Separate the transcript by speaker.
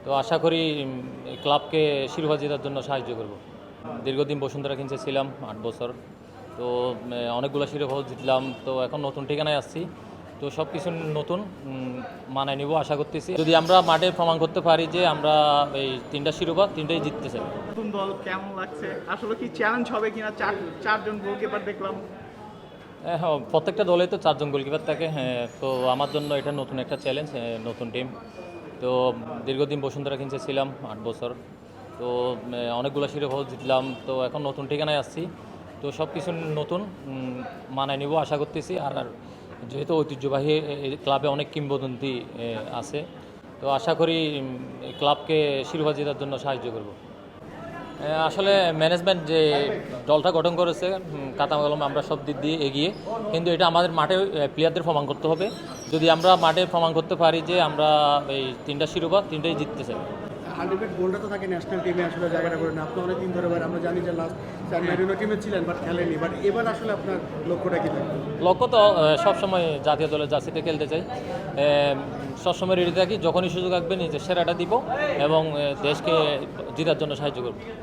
Speaker 1: তো আশা করি এই ক্লাবকে শিরোপা জেতার জন্য সাহায্য করব। দীর্ঘদিন বসুন্ধরা কিংসে ছিলাম ৮ বছর। তো অনেকগুলো শিরোপাও জিতলাম। তো এখন নতুন ঠিকানায় আসছি। তো সব কিছু নতুন মানায় নিব আশা করতেছি। যদি আমরা মাঠে প্রমাণ করতে পারি যে আমরা এই 3টা শিরোপা 3টাই জিততে চাই।
Speaker 2: নতুন দল কেমন লাগছে? আসলে কি চ্যালেঞ্জ হবে কিনা? চারজন গোলকিপার দেখলাম।
Speaker 1: হ্যাঁ, প্রত্যেকটা দলে তো 4জন গোলকিপার থাকে। হ্যাঁ, তো আমার জন্য এটা নতুন একটা চ্যালেঞ্জ, নতুন টিম। তো দীর্ঘদিন বসুন্ধরা কিংসে ছিলাম ৮ বছর। তো অনেকগুলো শিরোপাও জিতলাম। তো এখন নতুন ঠিকানায় আসছি। তো সব কিছু নতুন মানায় নিব আশা করতেছি। আর যেহেতু ঐতিহ্যবাহী এই ক্লাবে অনেক কিংবদন্তি আছে, তো আশা করি এই ক্লাবকে শিরোপা জেতার জন্য সাহায্য করব। আসলে ম্যানেজমেন্ট যে দলটা গঠন করেছে, কাতা কলম আমরা সব দিক দিয়ে এগিয়ে, কিন্তু এটা আমাদের মাঠে প্লেয়ারদের প্রমাণ করতে হবে। যদি আমরা মাঠে প্রমাণ করতে পারি যে আমরা এই 3টা শিরোপা 3টাই জিততে চাই।
Speaker 3: আলটিমেট গোলটা তো থাকে ন্যাশনাল টিমে আসলে জায়গাটা করে না। আপনি অনেকদিন ধরে আমরা জানি যে লাস্ট স্যান মারিনো টিমে ছিলেন, বাট খেলেনি। বাট এবার আসলে আপনার লক্ষ্যটা কী থাকবে?
Speaker 1: লক্ষ্য তো সবসময় জাতীয় দলের জার্সিতে খেলতে চাই। সবসময় রেডি থাকি, যখনই সুযোগ আসবে নিজের সেরাটা দিব এবং দেশকে জেতার জন্য সাহায্য করব।